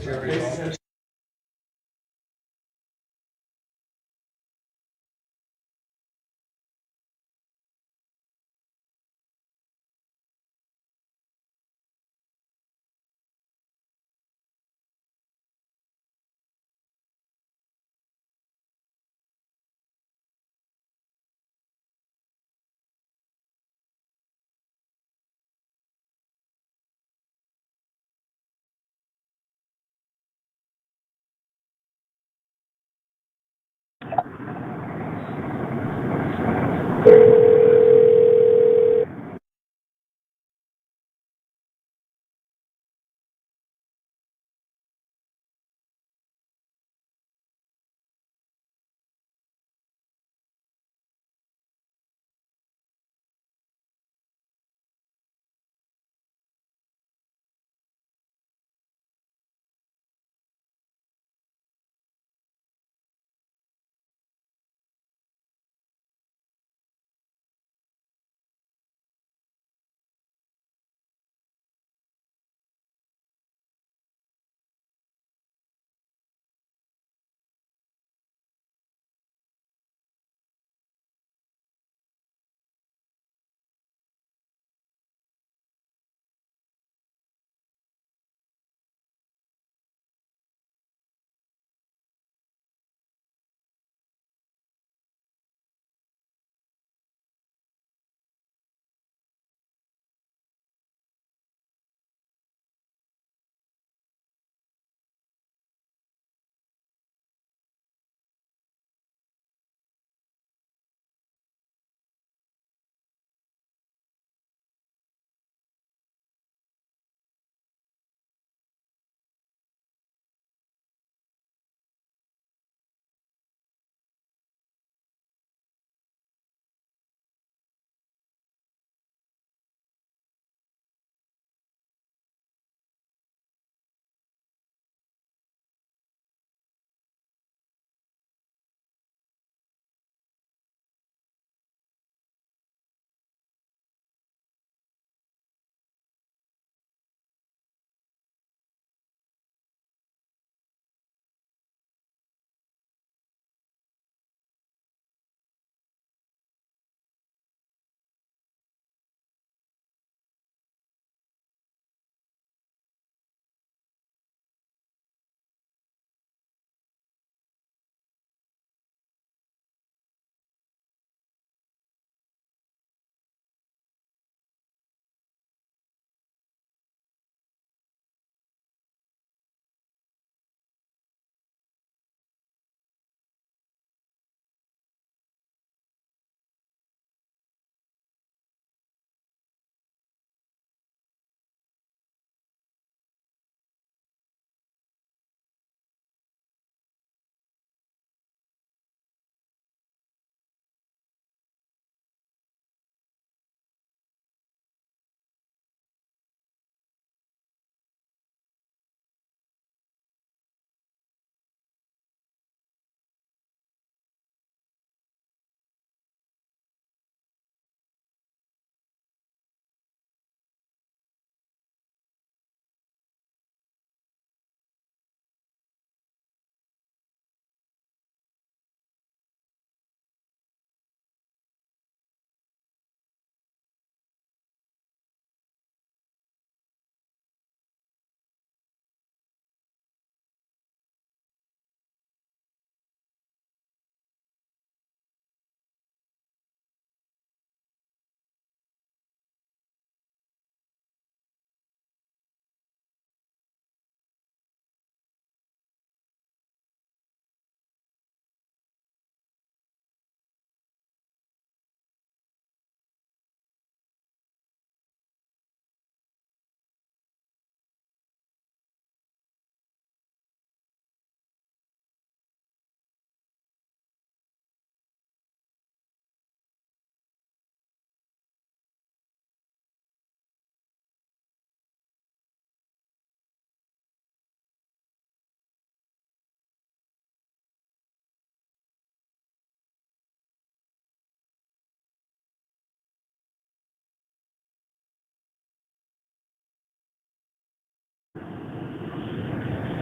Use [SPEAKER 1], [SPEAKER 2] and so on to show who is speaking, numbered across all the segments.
[SPEAKER 1] Very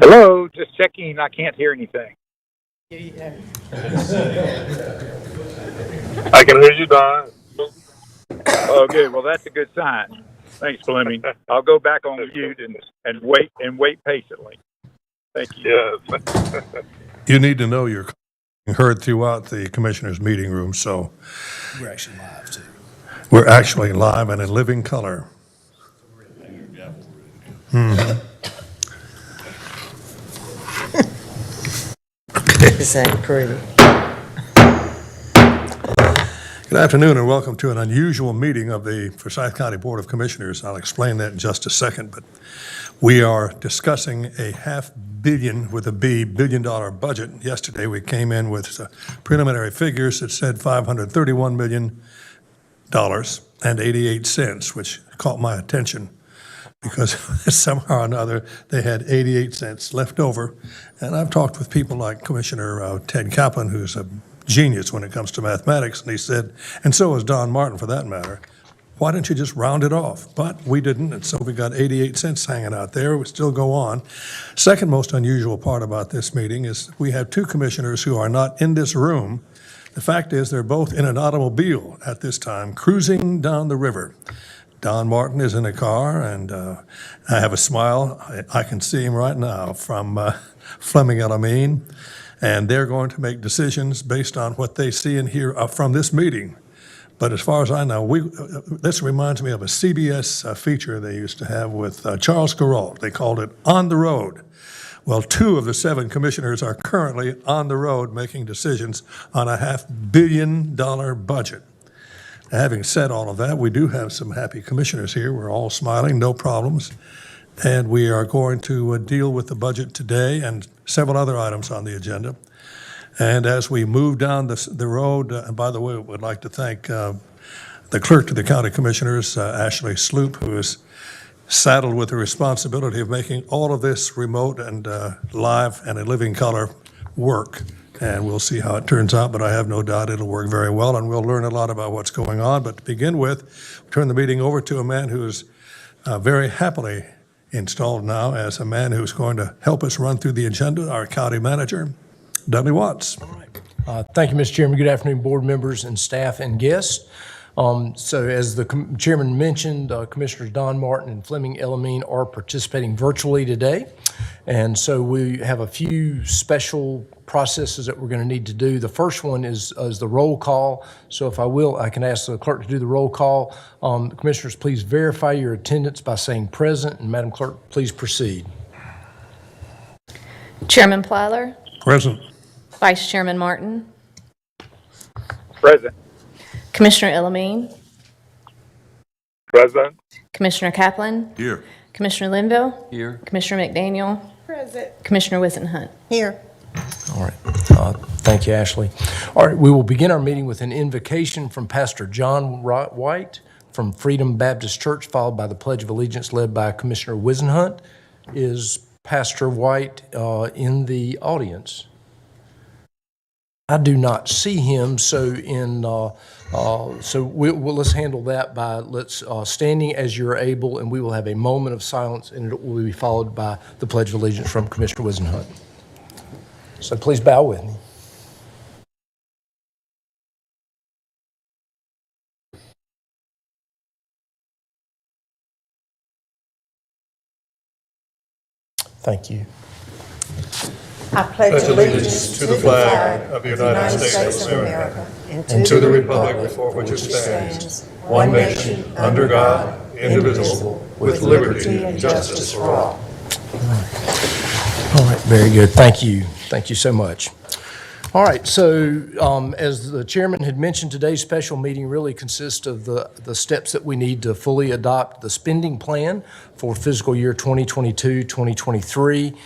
[SPEAKER 1] Hello, just checking. I can't hear anything.
[SPEAKER 2] Yeah.
[SPEAKER 3] I can hear you, Don.
[SPEAKER 1] Oh, good. Well, that's a good sign. Thanks, Fleming. I'll go back on mute and wait patiently. Thank you.
[SPEAKER 3] Yes.
[SPEAKER 4] You need to know you're heard throughout the commissioners' meeting room, so
[SPEAKER 2] We're actually live too.
[SPEAKER 4] we're actually live and in living color.
[SPEAKER 2] This ain't pretty.
[SPEAKER 4] Good afternoon and welcome to an unusual meeting of the Forsyth County Board of Commissioners. I'll explain that in just a second, but we are discussing a $500 million budget. Yesterday we came in with preliminary figures that said $531 million and 88 cents, which caught my attention because somehow or another they had 88 cents left over. And I've talked with people like Commissioner Ted Kaplan, who's a genius when it comes to mathematics, and he said, and so is Don Martin for that matter, why don't you just round it off? But we didn't, and so we got 88 cents hanging out there. We still go on. Second most unusual part about this meeting is we have two commissioners who are not in this room. The fact is they're both in an automobile at this time, cruising down the river. Don Martin is in a car, and I have a smile. I can see him right now from Fleming, Alameen, and they're going to make decisions based on what they see and hear from this meeting. But as far as I know, this reminds me of a CBS feature they used to have with Charles Kuralt. They called it On the Road. Well, 2 of the 7 commissioners are currently on the road making decisions on a $500 million budget. Having said all of that, we do have some happy commissioners here. We're all smiling, no problems. And we are going to deal with the budget today and several other items on the agenda. And as we move down the road, and by the way, I would like to thank the clerk to the county commissioners, Ashley Sloop, who is saddled with the responsibility of making all of this remote and live and in living color work. And we'll see how it turns out, but I have no doubt it'll work very well, and we'll learn a lot about what's going on. But to begin with, we'll turn the meeting over to a man who is very happily installed now as a man who's going to help us run through the agenda, our county manager, Dudley Watts.
[SPEAKER 2] All right. Thank you, Mr. Chairman. Good afternoon, board members and staff and guests. So as the chairman mentioned, Commissioners Don Martin and Fleming Alameen are participating virtually today. And so we have a few special processes that we're going to need to do. The first one is the roll call. So if I can ask the clerk to do the roll call. Commissioners, please verify your attendance by saying present. And Madam Clerk, please proceed.
[SPEAKER 5] Chairman Plyler.
[SPEAKER 4] Present.
[SPEAKER 5] Vice Chairman Martin.
[SPEAKER 1] Present.
[SPEAKER 5] Commissioner Alameen.
[SPEAKER 3] Present.
[SPEAKER 5] Commissioner Kaplan.
[SPEAKER 4] Here.
[SPEAKER 5] Commissioner Linville.
[SPEAKER 6] Here.
[SPEAKER 5] Commissioner McDaniel.
[SPEAKER 7] Present.
[SPEAKER 5] Commissioner Wisenhunt.
[SPEAKER 7] Here.
[SPEAKER 2] All right. Thank you, Ashley. All right, we will begin our meeting with an invocation from Pastor John White from Freedom Baptist Church, followed by the Pledge of Allegiance led by Commissioner Wisenhunt. Is Pastor White in the audience? I do not see him, so let's handle that by standing as you're able, and we will have a moment of silence, and it will be followed by the Pledge of Allegiance from Commissioner Wisenhunt. So please bow with me. Thank you.
[SPEAKER 7] I pledge allegiance to the flag of the United States of America and to the republic for which it stands, one nation, under God, indivisible, with liberty and justice for all.
[SPEAKER 2] All right, very good. Thank you. Thank you so much. All right, so as the chairman had mentioned, today's special meeting really consists of the steps that we need to fully adopt the spending plan for fiscal year 2022-2023,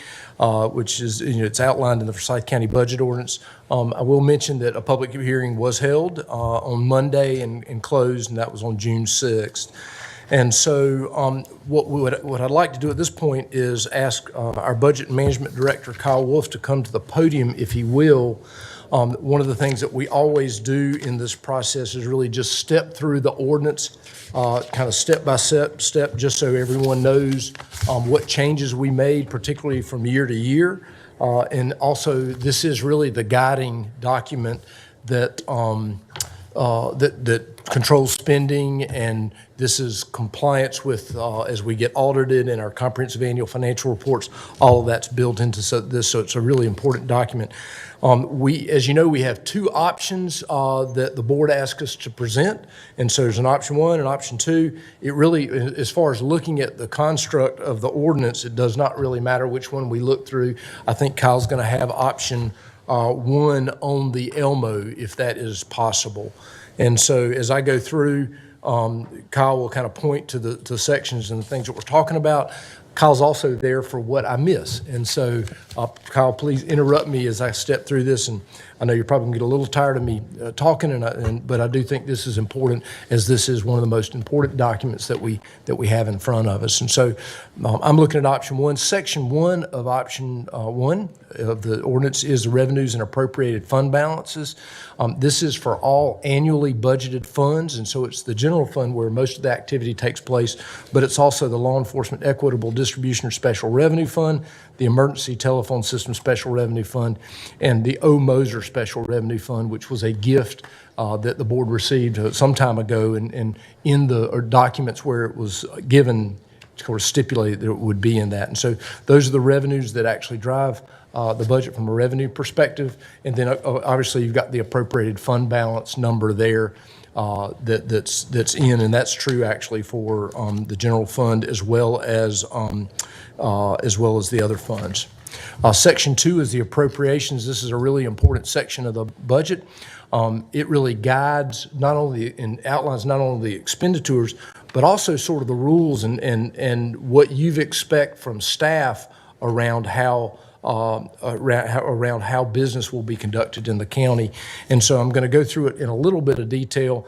[SPEAKER 2] which is, it's outlined in the Forsyth County Budget Ordinance. I will mention that a public hearing was held on Monday and closed, and that was on June 6th. And so what I'd like to do at this point is ask our Budget Management Director, Kyle Wolf, to come to the podium, if he will. One of the things that we always do in this process is really just step through the ordinance, kind of step by step, just so everyone knows what changes we made, particularly from year to year. And also, this is really the guiding document that that controls spending, and this is compliance with, as we get audited in our comprehensive annual financial reports, all of that's built into this, so it's a really important document. As you know, we have two options that the board asks us to present, and so there's an option one and option two. It really, as far as looking at the construct of the ordinance, it does not really matter which one we look through. I think Kyle's going to have option one on the Elmo, if that is possible. And so as I go through, Kyle will kind of point to the sections and the things that we're talking about. Kyle's also there for what I miss. And so, Kyle, please interrupt me as I step through this. And I know you're probably going to get a little tired of me talking, but I do think this is important, as this is one of the most important documents that we have in front of us. And so I'm looking at option one. Section one of option one of the ordinance is the revenues and appropriated fund balances. This is for all annually budgeted funds, and so it's the general fund where most of the activity takes place, but it's also the Law Enforcement Equitable Distribution or Special Revenue Fund, the Emergency Telephone System Special Revenue Fund, and the O. Moser Special Revenue Fund, which was a gift that the board received some time ago, and in the documents where it was given, sort of stipulated that it would be in that. And so those are the revenues that actually drive the budget from a revenue perspective. And then obviously you've got the appropriated fund balance number there that's in, and that's true actually for the general fund as well as the other funds. Section two is the appropriations. This is a really important section of the budget. It really guides not only and outlines not only the expenditures, but also sort of the rules and what you'd expect from staff around how business will be conducted in the county. And so I'm going to go through it in a little bit of detail.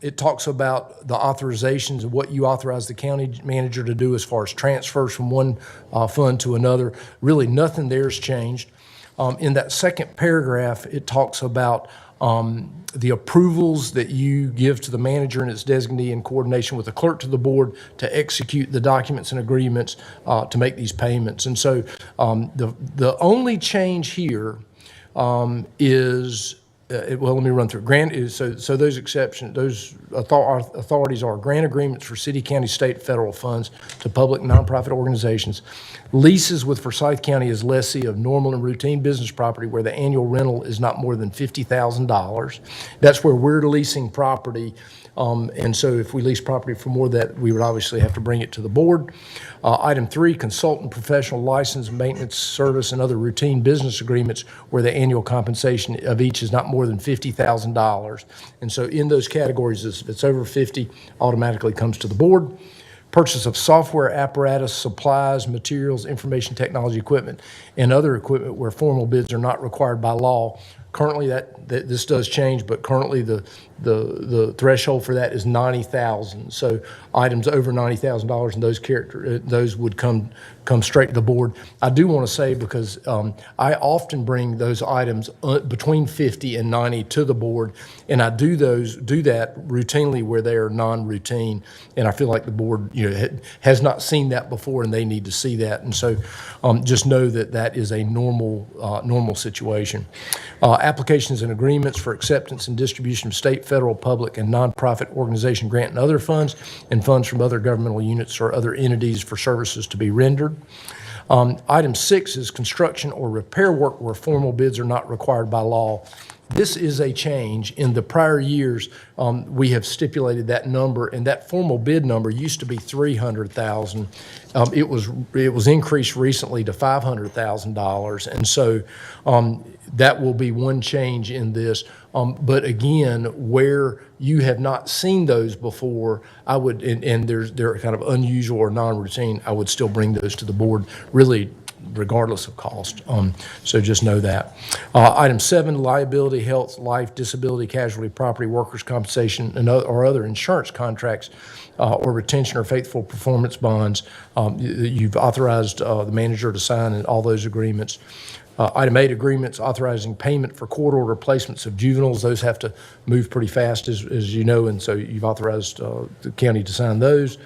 [SPEAKER 2] It talks about the authorizations and what you authorize the county manager to do as far as transfers from one fund to another. Really, nothing there's changed. In that second paragraph, it talks about the approvals that you give to the manager and its designee in coordination with the clerk to the board to execute the documents and agreements to make these payments. And so the only change here is well, let me run through. So those exceptions, those authorities are grant agreements for city, county, state, federal funds to public nonprofit organizations, leases with Forsyth County as lessee of normal and routine business property where the annual rental is not more than $50,000. That's where we're leasing property. And so if we lease property for more than that, we would obviously have to bring it to the board. Item three, consultant professional license, maintenance, service, and other routine business agreements where the annual compensation of each is not more than $50,000. And so in those categories, if it's over 50, automatically comes to the board. Purchase of software, apparatus, supplies, materials, information technology equipment, and other equipment where formal bids are not required by law. Currently, this does change, but currently the threshold for that is $90,000. So items over $90,000 and those would come straight to the board. I do want to say, because I often bring those items between 50 and 90 to the board, and I do that routinely where they are non-routine, and I feel like the board has not seen that before, and they need to see that. And so just know that is a normal situation. Applications and agreements for acceptance and distribution of state, federal, public, and nonprofit organization grant and other funds, and funds from other governmental units or other entities for services to be rendered. Item 6 is construction or repair work where formal bids are not required by law. This is a change. In the prior years, we have stipulated that number, and that formal bid number used to be $300,000. It was increased recently to $500,000, and so that will be one change in this. But again, where you have not seen those before, I would, and they're kind of unusual or non-routine, I would still bring those to the board. Really, regardless of cost. So just know that. Item 7, liability, health, life, disability, casualty, property, workers' compensation, or other insurance contracts or retention or faithful performance bonds. You've authorized the manager to sign in all those agreements. Item 8, agreements authorizing payment for court order placements of juveniles. Those have to move pretty fast, as you know, and so you've authorized the county to sign those.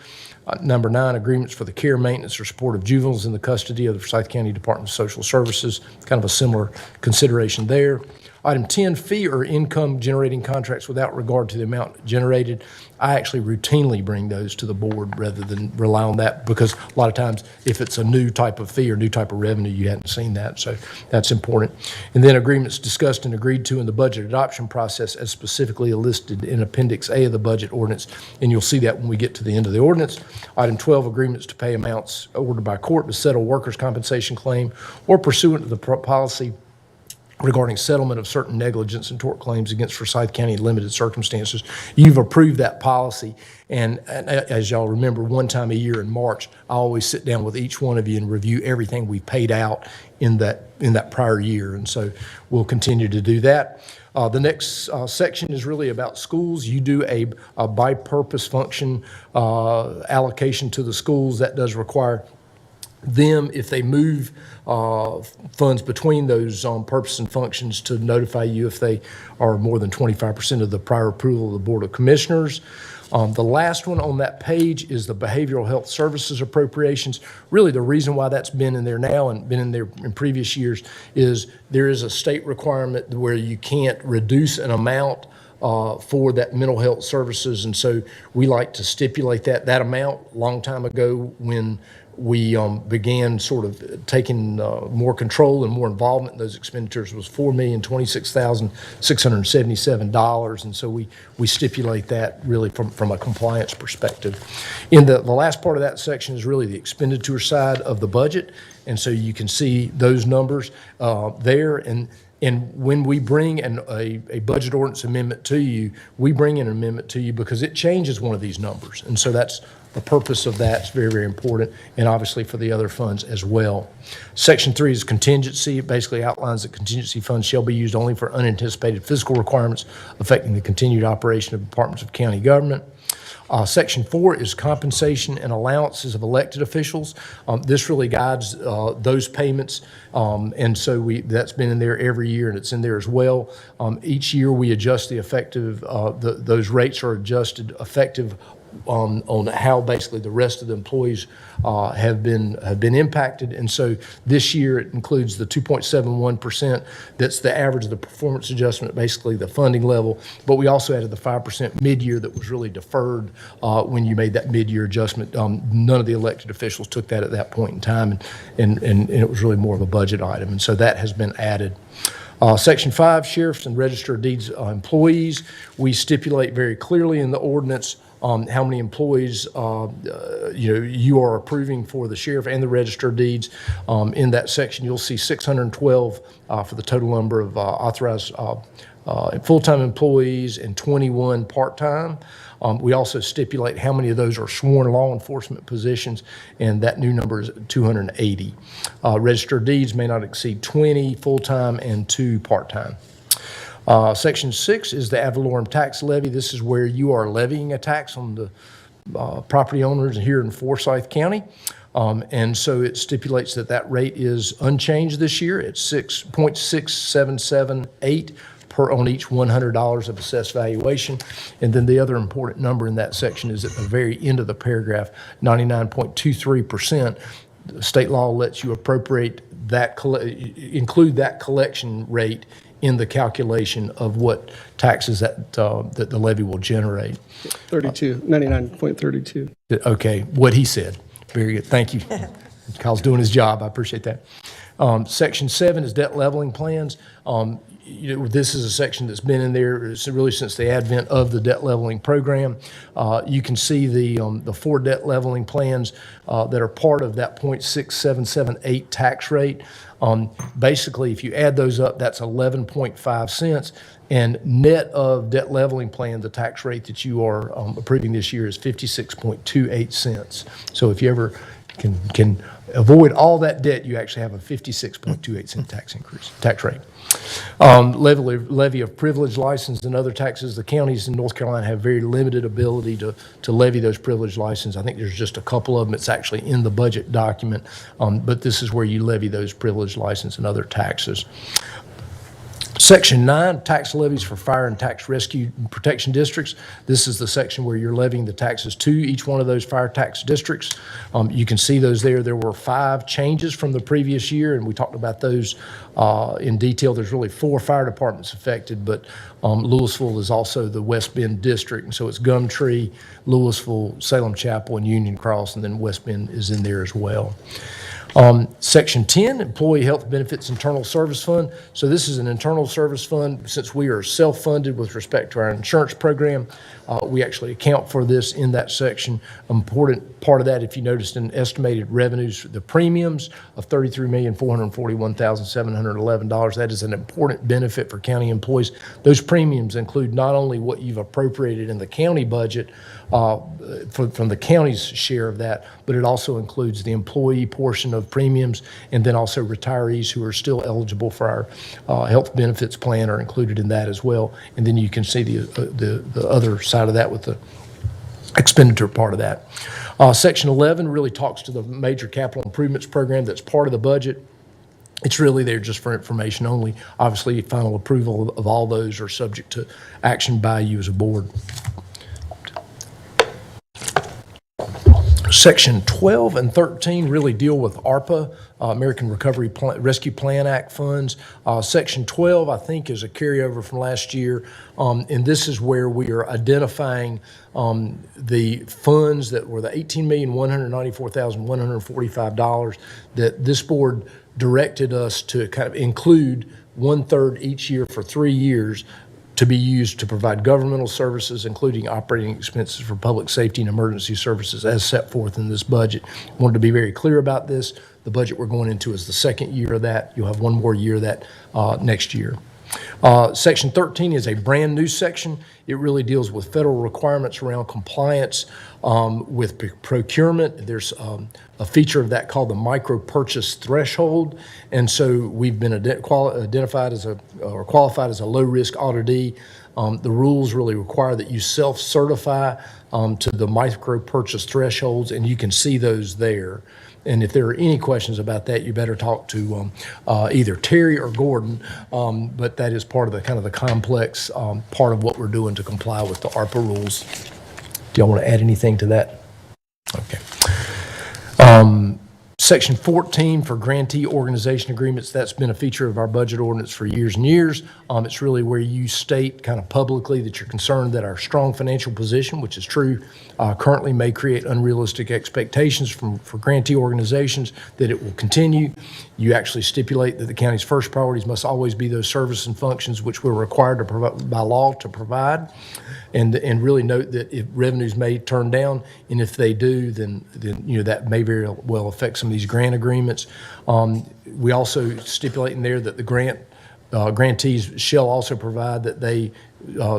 [SPEAKER 2] Number 9, agreements for the care, maintenance, or support of juveniles in the custody of the Forsyth County Department of Social Services. Kind of a similar consideration there. Item 10, fee or income generating contracts without regard to the amount generated. I actually routinely bring those to the board rather than rely on that, because a lot of times if it's a new type of fee or new type of revenue, you hadn't seen that, so that's important. And then agreements discussed and agreed to in the budget adoption process as specifically listed in Appendix A of the budget ordinance, and you'll see that when we get to the end of the ordinance. Item 12, agreements to pay amounts ordered by court to settle workers' compensation claim or pursuant to the policy regarding settlement of certain negligence and tort claims against Forsyth County in limited circumstances. You've approved that policy, and as y'all remember, one time a year in March, I always sit down with each one of you and review everything we paid out in that prior year, and so we'll continue to do that. The next section is really about schools. You do a by-purpose function allocation to the schools. That does require them, if they move funds between those purpose and functions, to notify you if they are more than 25% of the prior approval of the Board of Commissioners. The last one on that page is the behavioral health services appropriations. Really, the reason why that's been in there now and been in there in previous years is there is a state requirement where you can't reduce an amount for that mental health services, and so we like to stipulate that amount. A long time ago, when we began sort of taking more control and more involvement in those expenditures, was $4,026,677, and so we stipulate that really from a compliance perspective. In the last part of that section is really the expenditure side of the budget, and so you can see those numbers there. And when we bring a budget ordinance amendment to you, we bring an amendment to you because it changes one of these numbers. And so that's the purpose of that. It's very, very important, and obviously for the other funds as well. Section 3 is contingency. It basically outlines that contingency funds shall be used only for unanticipated fiscal requirements affecting the continued operation of departments of county government. Section 4 is compensation and allowances of elected officials. This really guides those payments, and so that's been in there every year, and it's in there as well. Each year we adjust the effective, those rates are adjusted effective on how basically the rest of the employees have been impacted. And so this year it includes the 2.71%. That's the average of the performance adjustment, basically the funding level. But we also added the 5% mid-year that was really deferred when you made that mid-year adjustment. None of the elected officials took that at that point in time, and it was really more of a budget item. And so that has been added. Section 5, sheriffs and register of deeds employees. We stipulate very clearly in the ordinance how many employees you are approving for the sheriff and the register of deeds. In that section, you'll see 612 for the total number of authorized full-time employees and 21 part-time. We also stipulate how many of those are sworn law enforcement positions, and that new number is 280. Register of deeds may not exceed 20 full-time and 2 part-time. Section 6 is the Avalor tax levy. This is where you are levying a tax on the property owners here in Forsyth County. And so it stipulates that rate is unchanged this year. It's 6.6778 per on each $100 of assessed valuation. And then the other important number in that section is at the very end of the paragraph, 99.23%. State law lets you appropriate that, include that collection rate in the calculation of what taxes that the levy will generate.
[SPEAKER 6] 99.32.
[SPEAKER 2] Okay, what he said. Very good, thank you. Kyle's doing his job, I appreciate that. Section 7 is debt leveling plans. This is a section that's been in there really since the advent of the debt leveling program. You can see the 4 debt leveling plans that are part of that 0.6778 tax rate. Basically, if you add those up, that's 11.5 cents. And net of debt leveling plan, the tax rate that you are approving this year is 56.28 cents. So if you ever can avoid all that debt, you actually have a 56.28 cent tax rate. Levy of privilege license and other taxes. The counties in North Carolina have very limited ability to levy those privilege licenses. I think there's just a couple of them. It's actually in the budget document, but this is where you levy those privilege license and other taxes. Section 9, tax levies for fire and tax rescue and protection districts. This is the section where you're levying the taxes to each one of those fire tax districts. You can see those there. There were 5 changes from the previous year, and we talked about those in detail. There's really 4 fire departments affected, but Louisville is also the West Bend district, and so it's Gumtree, Louisville, Salem Chapel, and Union Cross, and then West Bend is in there as well. Section 10, Employee Health Benefits Internal Service Fund. So this is an internal service fund. Since we are self-funded with respect to our insurance program, we actually account for this in that section. Important part of that, if you noticed in estimated revenues, the premiums of $33,441,711. That is an important benefit for county employees. Those premiums include not only what you've appropriated in the county budget from the county's share of that, but it also includes the employee portion of premiums, and then also retirees who are still eligible for our health benefits plan are included in that as well. And then you can see the other side of that with the expenditure part of that. Section 11 really talks to the major capital improvements program that's part of the budget. It's really there just for information only. Obviously, final approval of all those are subject to action by you as a board. Section 12 and 13 really deal with ARPA, American Rescue Plan Act funds. Section 12, I think, is a carryover from last year, and this is where we are identifying the funds that were the $18,194,145 that this board directed us to kind of include 1/3 each year for 3 years to be used to provide governmental services, including operating expenses for public safety and emergency services as set forth in this budget. Wanted to be very clear about this. The budget we're going into is the second year of that. You'll have one more year of that next year. Section 13 is a brand new section. It really deals with federal requirements around compliance with procurement. There's a feature of that called the micro purchase threshold. And so we've been identified as or qualified as a low risk auditee. The rules really require that you self-certify to the micro purchase thresholds, and you can see those there. And if there are any questions about that, you better talk to either Terry or Gordon. But that is part of the kind of the complex part of what we're doing to comply with the ARPA rules. Do y'all want to add anything to that? Okay. Section 14 for grantee organization agreements, that's been a feature of our budget ordinance for years and years. It's really where you state kind of publicly that you're concerned that our strong financial position, which is true, currently may create unrealistic expectations for grantee organizations, that it will continue. You actually stipulate that the county's first priorities must always be those services and functions which we're required to provide by law to provide. And really note that if revenues may turn down, and if they do, then you know that may very well affect some of these grant agreements. We also stipulate in there that the grantees shall also provide that they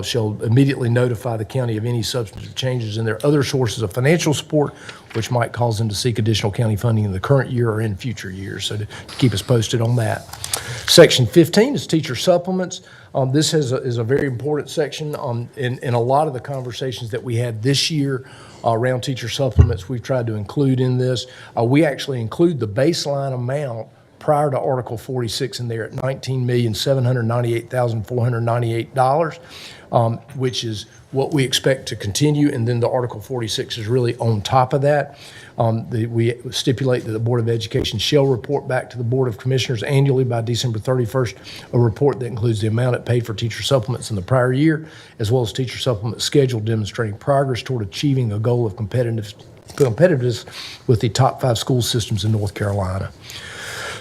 [SPEAKER 2] shall immediately notify the county of any substantive changes in their other sources of financial support, which might cause them to seek additional county funding in the current year or in future years. So to keep us posted on that. Section 15 is teacher supplements. This is a very important section. In a lot of the conversations that we had this year around teacher supplements, we've tried to include in this. We actually include the baseline amount prior to Article 46 in there at $19,798,498, which is what we expect to continue, and then the Article 46 is really on top of that. We stipulate that the Board of Education shall report back to the Board of Commissioners annually by December 31st, a report that includes the amount it paid for teacher supplements in the prior year, as well as teacher supplement schedule demonstrating progress toward achieving a goal of competitiveness with the top 5 school systems in North Carolina.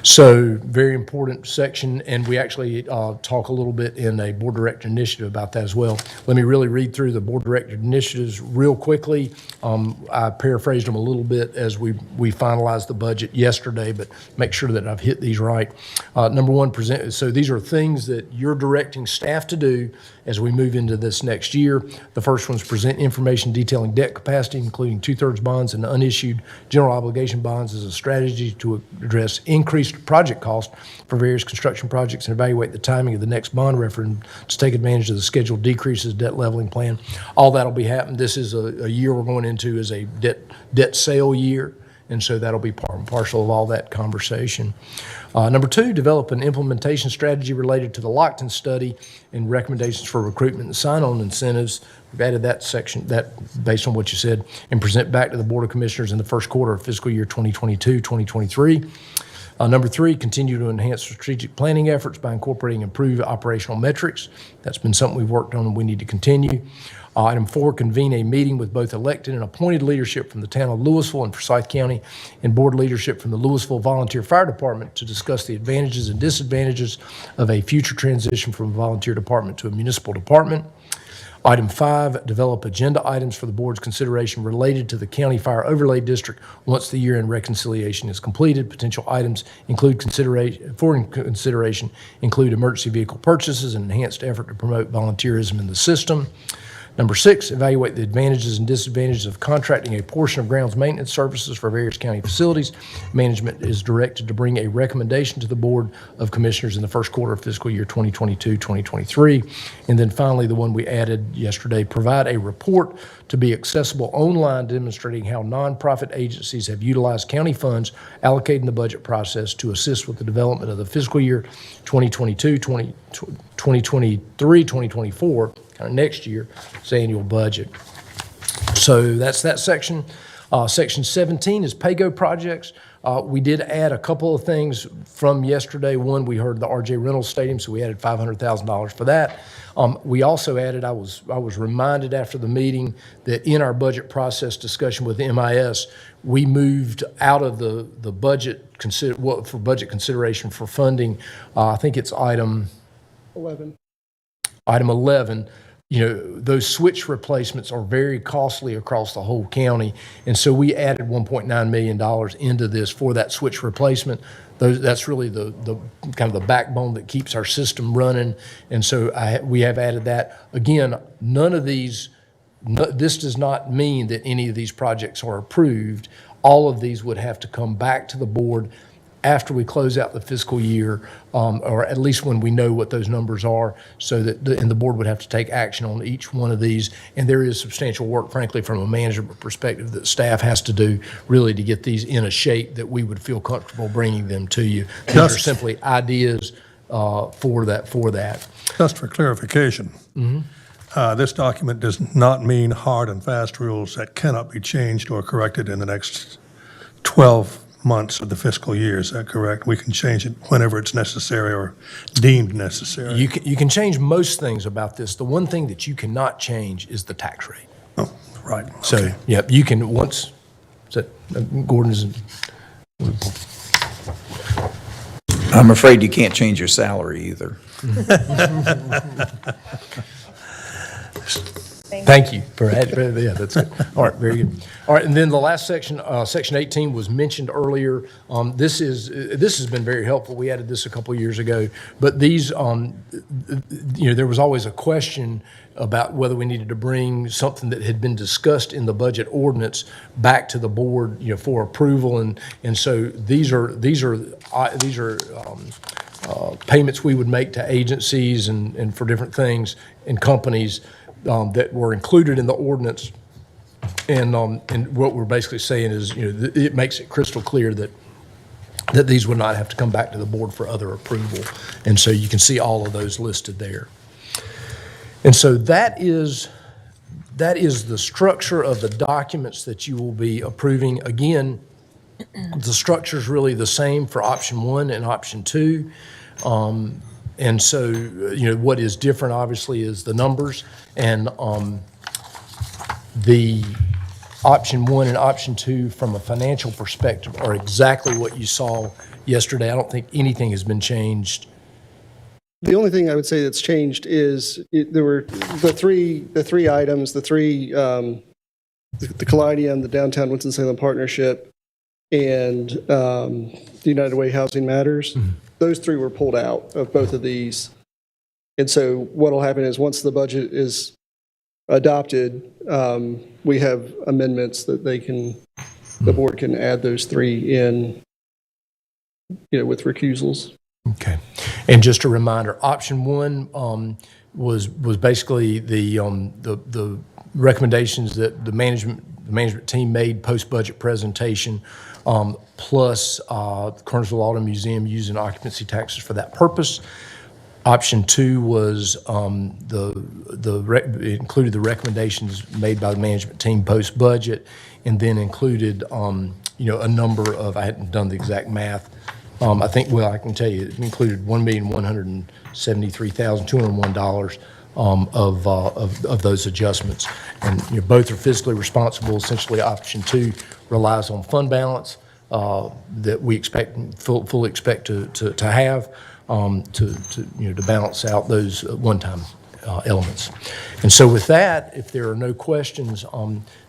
[SPEAKER 2] So very important section, and we actually talk a little bit in a board director initiative about that as well. Let me really read through the board director initiatives real quickly. I paraphrased them a little bit as we finalized the budget yesterday, but make sure that I've hit these right. Number one, present. So these are things that you're directing staff to do as we move into this next year. The first one is present information detailing debt capacity, including two-thirds bonds and unissued general obligation bonds as a strategy to address increased project costs for various construction projects and evaluate the timing of the next bond referendum to take advantage of the scheduled decreases debt leveling plan. All that'll be happening. This is a year we're going into as a debt sale year. And so that'll be part and parcel of all that conversation. Number two, develop an implementation strategy related to the Lockton study and recommendations for recruitment and sign-on incentives. We've added that section, that based on what you said, and present back to the Board of Commissioners in the first quarter of fiscal year 2022, 2023. Number three, continue to enhance strategic planning efforts by incorporating improved operational metrics. That's been something we've worked on and we need to continue. Item four, convene a meeting with both elected and appointed leadership from the town of Louisville and Forsyth County and board leadership from the Louisville Volunteer Fire Department to discuss the advantages and disadvantages of a future transition from a volunteer department to a municipal department. Item five, develop agenda items for the board's consideration related to the County Fire Overlay District once the year-end reconciliation is completed. Potential items include consideration include emergency vehicle purchases and enhanced effort to promote volunteerism in the system. Number six, evaluate the advantages and disadvantages of contracting a portion of grounds maintenance services for various county facilities. Management is directed to bring a recommendation to the Board of Commissioners in the first quarter of fiscal year 2022, 2023. And then finally, the one we added yesterday, provide a report to be accessible online demonstrating how nonprofit agencies have utilized county funds allocated in the budget process to assist with the development of the fiscal year 2022, 2023, 2024, next year's annual budget. So that's that section. Section 17 is pay-go projects. We did add a couple of things from yesterday. One, we heard the RJ Reynolds Stadium, so we added $500,000 for that. We also added, I was reminded after the meeting that in our budget process discussion with MIS, we moved out of the budget for budget consideration for funding. I think it's item 11. Item 11. You know, those switch replacements are very costly across the whole county. And so we added $1.9 million into this for that switch replacement. That's really the kind of the backbone that keeps our system running. And so we have added that. Again, none of these, this does not mean that any of these projects are approved. All of these would have to come back to the board after we close out the fiscal year, or at least when we know what those numbers are, so that and the board would have to take action on each one of these. And there is substantial work, frankly, from a management perspective that staff has to do really to get these in a shape that we would feel comfortable bringing them to you. These are simply ideas for that.
[SPEAKER 4] Just for clarification, this document does not mean hard and fast rules that cannot be changed or corrected in the next 12 months of the fiscal year. Is that correct? We can change it whenever it's necessary or deemed necessary.
[SPEAKER 2] You can change most things about this. The one thing that you cannot change is the tax rate.
[SPEAKER 4] Oh, right.
[SPEAKER 2] So,
[SPEAKER 4] Okay.
[SPEAKER 2] yeah, you can once, Gordon's.
[SPEAKER 6] I'm afraid you can't change your salary either.
[SPEAKER 2] Thank you for that. Yeah, that's good. All right, very good. All right, and then the last section, section 18 was mentioned earlier. This has been very helpful. We added this a couple of years ago, but these, there was always a question about whether we needed to bring something that had been discussed in the budget ordinance back to the board, for approval, and so these are payments we would make to agencies and for different things and companies that were included in the ordinance. And what we're basically saying is, it makes it crystal clear that these would not have to come back to the board for other approval. And so you can see all of those listed there. And so that is the structure of the documents that you will be approving. Again, the structure is really the same for option 1 and option 2. And so, what is different, obviously, is the numbers. And the option 1 and option 2, from a financial perspective, are exactly what you saw yesterday. I don't think anything has been changed.
[SPEAKER 8] The only thing I would say that's changed is there were the three items, the Callidium, the Downtown Winston-Salem Partnership, and the United Way Housing Matters.
[SPEAKER 2] Mm-hmm.
[SPEAKER 8] Those three were pulled out of both of these. And so what will happen is once the budget is adopted, we have amendments that the board can add those three in, with recusals.
[SPEAKER 2] Okay. And just a reminder, option one was basically the recommendations that the management team made post-budget presentation, plus Kernersville Auto Museum using occupancy taxes for that purpose. Option two was it included the recommendations made by the management team post-budget, and then included a number of, I hadn't done the exact math. I think, well, I can tell you, it included $1,173,201 of those adjustments. And both are fiscally responsible. Essentially, option two relies on fund balance that we fully expect to have to balance out those one-time elements. And so with that, if there are no questions,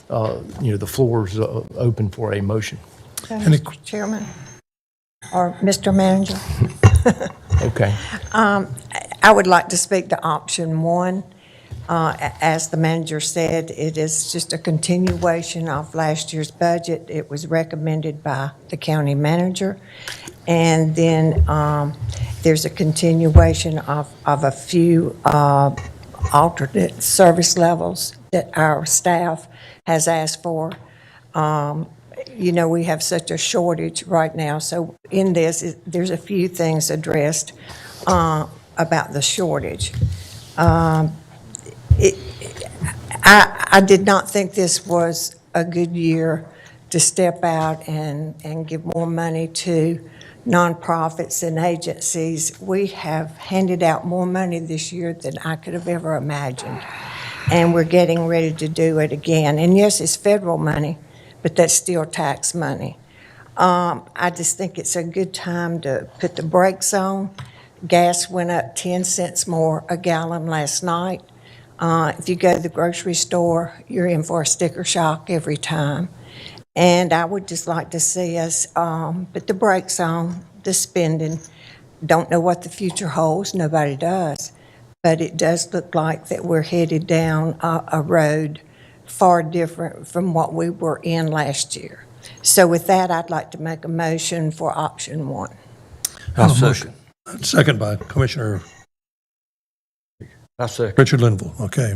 [SPEAKER 2] the floor is open for a motion.
[SPEAKER 9] Mr. Chairman, or Mr. Manager,
[SPEAKER 2] Okay.
[SPEAKER 9] I would like to speak to option one. As the manager said, it is just a continuation of last year's budget. It was recommended by the county manager. And then there's a continuation of a few alternate service levels that our staff has asked for. We have such a shortage right now. So in this, there's a few things addressed about the shortage. I did not think this was a good year to step out and give more money to nonprofits and agencies. We have handed out more money this year than I could have ever imagined. And we're getting ready to do it again. And yes, it's federal money, but that's still tax money. I just think it's a good time to put the brakes on. Gas went up 10 cents more a gallon last night. If you go to the grocery store, you're in for a sticker shock every time. And I would just like to see us put the brakes on the spending. Don't know what the future holds, nobody does. But it does look like that we're headed down a road far different from what we were in last year. So with that, I'd like to make a motion for option one.
[SPEAKER 4] I'll second. Second by Commissioner Richard Linville. Okay.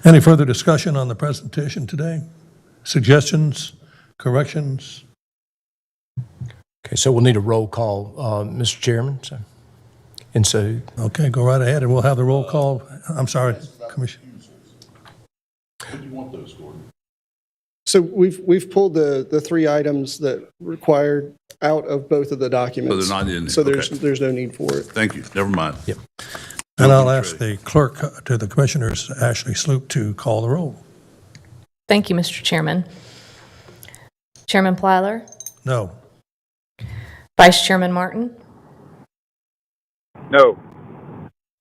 [SPEAKER 4] Any further discussion on the presentation today? Suggestions, corrections?
[SPEAKER 2] Okay, so we'll need a roll call, Mr. Chairman.
[SPEAKER 4] Okay, go right ahead, and we'll have the roll call. I'm sorry, Commissioner.
[SPEAKER 7] What do you want those, Gordon?
[SPEAKER 8] So we've pulled the three items that required out of both of the documents.
[SPEAKER 7] So they're not in it.
[SPEAKER 8] So
[SPEAKER 7] Okay.
[SPEAKER 8] there's no need for it.
[SPEAKER 7] Thank you. Never mind.
[SPEAKER 2] Yep.
[SPEAKER 4] And I'll ask the clerk to the commissioners, Ashley Sloop, to call the roll.
[SPEAKER 5] Thank you, Mr. Chairman. Chairman Plyler,
[SPEAKER 4] No.
[SPEAKER 5] Vice Chairman Martin,
[SPEAKER 1] No.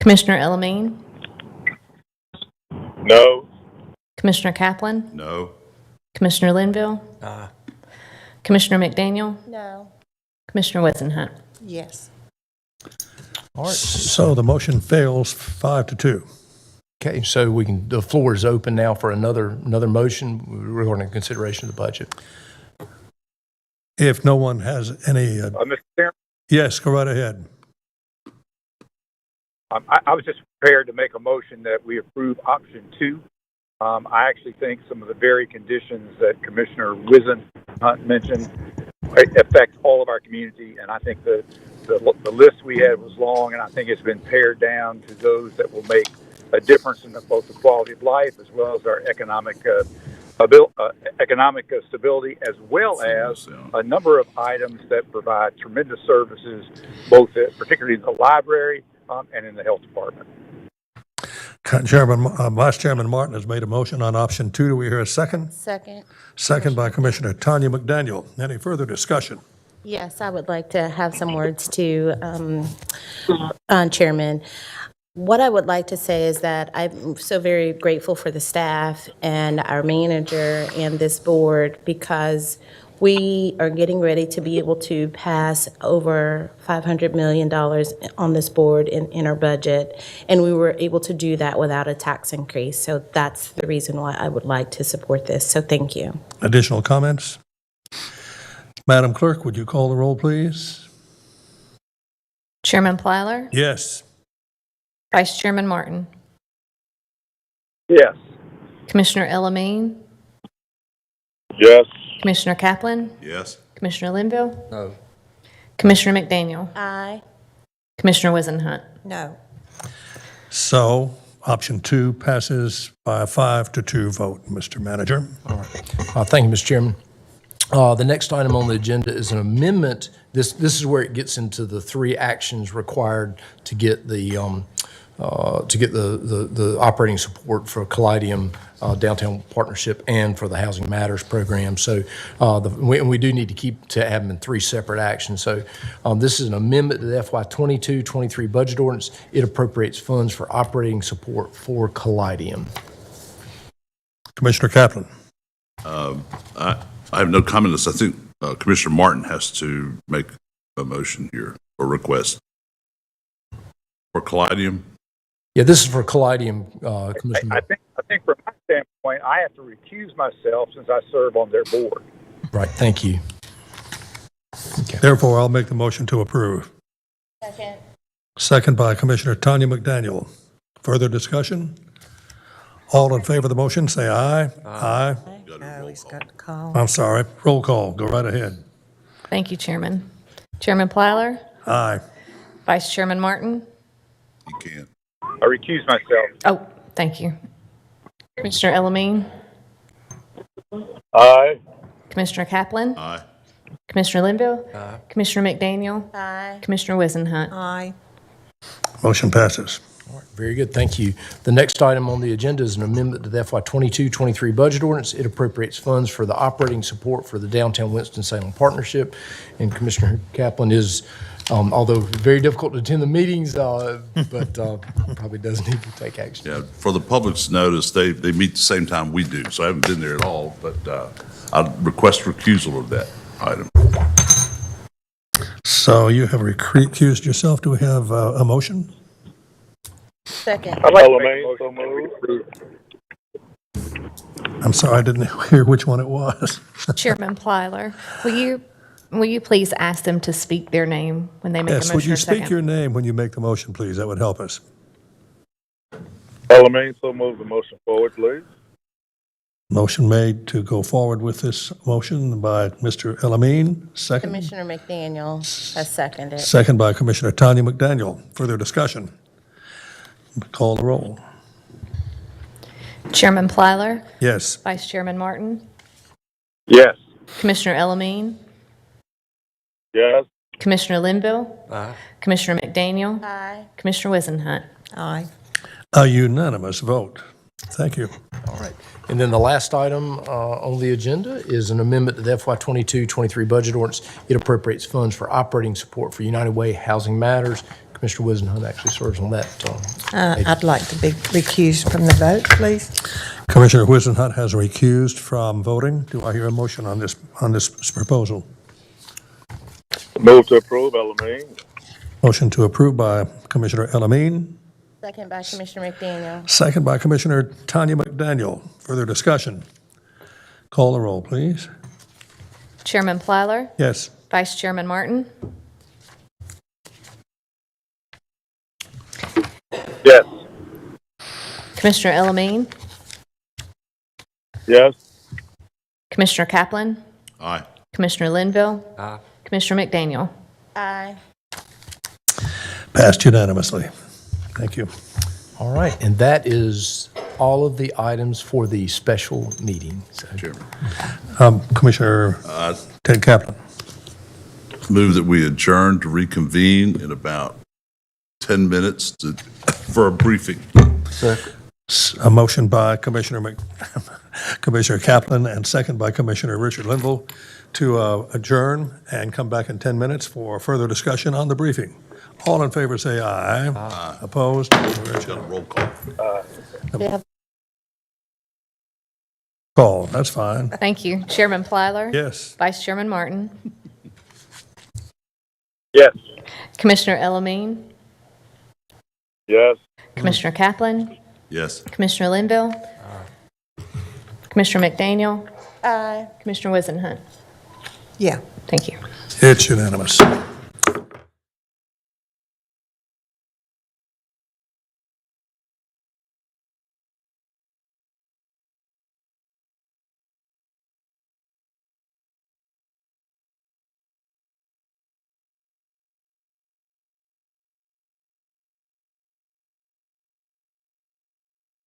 [SPEAKER 5] Commissioner Elamine,
[SPEAKER 3] No.
[SPEAKER 5] Commissioner Kaplan,
[SPEAKER 7] No.
[SPEAKER 5] Commissioner Linville, Commissioner McDaniel,
[SPEAKER 9] No.
[SPEAKER 5] Commissioner Whisenhunt.
[SPEAKER 9] Yes.
[SPEAKER 2] All right.
[SPEAKER 4] So the motion fails 5-2.
[SPEAKER 2] Okay, so the floor is open now for another motion regarding consideration of the budget.
[SPEAKER 4] If no one has any,
[SPEAKER 1] Mr. Chairman,
[SPEAKER 4] yes, go right ahead.
[SPEAKER 1] I was just prepared to make a motion that we approve option two. I actually think some of the very conditions that Commissioner Whisenhunt mentioned affect all of our community, and I think the list we had was long, and I think it's been pared down to those that will make a difference in both the quality of life as well as our economic stability, as well as a number of items that provide tremendous services, both particularly in the library and in the health department.
[SPEAKER 4] Vice Chairman Martin has made a motion on option 2. Do we hear a second?
[SPEAKER 9] Second.
[SPEAKER 4] Second by Commissioner Tanya McDaniel. Any further discussion?
[SPEAKER 10] Yes, I would like to have some words to Chairman. What I would like to say is that I'm so very grateful for the staff and our manager and this board, because we are getting ready to be able to pass over $500 million on this board in our budget, and we were able to do that without a tax increase. So that's the reason why I would like to support this. So thank you.
[SPEAKER 4] Additional comments? Madam Clerk, would you call the roll, please?
[SPEAKER 5] Chairman Plyler?
[SPEAKER 4] Yes.
[SPEAKER 5] Vice Chairman Martin?
[SPEAKER 1] Yes.
[SPEAKER 5] Commissioner Elamine?
[SPEAKER 3] Yes.
[SPEAKER 5] Commissioner Kaplan?
[SPEAKER 3] Yes.
[SPEAKER 5] Commissioner Linville? No. Commissioner McDaniel?
[SPEAKER 10] Aye.
[SPEAKER 5] Commissioner Wizenhunt?
[SPEAKER 9] No.
[SPEAKER 4] So, option 2 passes by a 5-2 vote, Mr. Manager.
[SPEAKER 2] Thank you, Mr. Chairman. The next item on the agenda is an amendment. This is where it gets into the 3 actions required to get the operating support for Callidium Downtown Partnership and for the Housing Matters program. So we do need to have them in 3 separate actions. So this is an amendment to the FY 22-23 budget ordinance. It appropriates funds for operating support for Callidium.
[SPEAKER 4] Commissioner Kaplan.
[SPEAKER 11] I have no comment on this. I think Commissioner Martin has to make a motion here or request. For Callidium?
[SPEAKER 2] Yeah, this is for Callidium, Commissioner.
[SPEAKER 1] I think from my standpoint, I have to recuse myself since I serve on their board.
[SPEAKER 2] Right, thank you.
[SPEAKER 4] Therefore, I'll make the motion to approve.
[SPEAKER 10] Second.
[SPEAKER 4] Second by Commissioner Tanya McDaniel. Further discussion? All in favor of the motion, say aye. Aye.
[SPEAKER 9] No, he's got to call.
[SPEAKER 4] I'm sorry. Roll call. Go right ahead.
[SPEAKER 5] Thank you, Chairman. Chairman Plyler?
[SPEAKER 4] Aye.
[SPEAKER 5] Vice Chairman Martin?
[SPEAKER 11] You can't.
[SPEAKER 1] I recuse myself.
[SPEAKER 5] Oh, thank you. Commissioner Elamine?
[SPEAKER 3] Aye.
[SPEAKER 5] Commissioner Kaplan?
[SPEAKER 11] Aye.
[SPEAKER 5] Commissioner Linville? Commissioner McDaniel?
[SPEAKER 10] Aye.
[SPEAKER 5] Commissioner Wizenhunt?
[SPEAKER 9] Aye.
[SPEAKER 4] Motion passes.
[SPEAKER 2] Very good, thank you. The next item on the agenda is an amendment to the FY 22-23 budget ordinance. It appropriates funds for the operating support for the Downtown Winston-Salem Partnership. And Commissioner Kaplan is, although very difficult to attend the meetings, but probably does need to take action.
[SPEAKER 11] Yeah, for the public's notice, they meet the same time we do, so I haven't been there at all, but I'd request recusal of that item.
[SPEAKER 4] So you have recused yourself. Do we have a motion?
[SPEAKER 10] Second.
[SPEAKER 1] I'd like to make a
[SPEAKER 3] Elamine,
[SPEAKER 1] motion
[SPEAKER 3] so
[SPEAKER 1] that we approve.
[SPEAKER 4] I'm sorry, I didn't hear which one it was.
[SPEAKER 5] Chairman Plyler, will you please ask them to speak their name when they make a
[SPEAKER 4] Yes,
[SPEAKER 5] motion
[SPEAKER 4] would you
[SPEAKER 5] or
[SPEAKER 4] speak
[SPEAKER 5] second?
[SPEAKER 4] your name when you make the motion, please? That would help us.
[SPEAKER 3] Elamine, so move the motion forward, please.
[SPEAKER 4] Motion made to go forward with this motion by Mr. Elamine, second.
[SPEAKER 10] Commissioner McDaniel has seconded.
[SPEAKER 4] Second by Commissioner Tanya McDaniel. Further discussion? Call the roll.
[SPEAKER 5] Chairman Plyler?
[SPEAKER 4] Yes.
[SPEAKER 5] Vice Chairman Martin?
[SPEAKER 1] Yes.
[SPEAKER 5] Commissioner Elamine?
[SPEAKER 3] Yes.
[SPEAKER 5] Commissioner Linville? Commissioner McDaniel?
[SPEAKER 10] Aye.
[SPEAKER 5] Commissioner Wizenhunt?
[SPEAKER 9] Aye.
[SPEAKER 4] A unanimous vote. Thank you.
[SPEAKER 2] All right. And then the last item on the agenda is an amendment to the FY 22-23 budget ordinance. It appropriates funds for operating support for United Way Housing Matters. Commissioner Wizenhunt actually serves on that.
[SPEAKER 9] I'd like to be recused from the vote, please.
[SPEAKER 4] Commissioner Wizenhunt has recused from voting. Do I hear a motion on this proposal?
[SPEAKER 3] Move to approve, Elamine.
[SPEAKER 4] Motion to approve by Commissioner Elamine,
[SPEAKER 10] Second by Commissioner McDaniel.
[SPEAKER 4] second by Commissioner Tanya McDaniel. Further discussion? Call the roll, please.
[SPEAKER 5] Chairman Plyler?
[SPEAKER 4] Yes.
[SPEAKER 5] Vice Chairman Martin?
[SPEAKER 1] Yes.
[SPEAKER 5] Commissioner Elamine?
[SPEAKER 3] Yes.
[SPEAKER 5] Commissioner Kaplan?
[SPEAKER 11] Aye.
[SPEAKER 5] Commissioner Linville? Commissioner McDaniel?
[SPEAKER 10] Aye.
[SPEAKER 4] Passed unanimously. Thank you.
[SPEAKER 2] All right, and that is all of the items for the special meeting. So,
[SPEAKER 11] Chairman.
[SPEAKER 4] Commissioner Ted Kaplan.
[SPEAKER 11] Move that we adjourn to reconvene in about 10 minutes for a briefing.
[SPEAKER 4] A motion by Commissioner Commissioner Kaplan, and second by Commissioner Richard Linville to adjourn and come back in 10 minutes for further discussion on the briefing. All in favor say aye. Aye. Opposed?
[SPEAKER 11] Got a roll call.
[SPEAKER 4] Call, that's fine.
[SPEAKER 5] Thank you. Chairman Plyler?
[SPEAKER 4] Yes.
[SPEAKER 5] Vice Chairman Martin?
[SPEAKER 3] Yes.
[SPEAKER 5] Commissioner Elamine?
[SPEAKER 3] Yes.
[SPEAKER 5] Commissioner Kaplan?
[SPEAKER 11] Yes.
[SPEAKER 5] Commissioner Linville? Commissioner McDaniel? Commissioner Wisenhunt?
[SPEAKER 9] Yeah.
[SPEAKER 5] Thank you.
[SPEAKER 4] It's unanimous.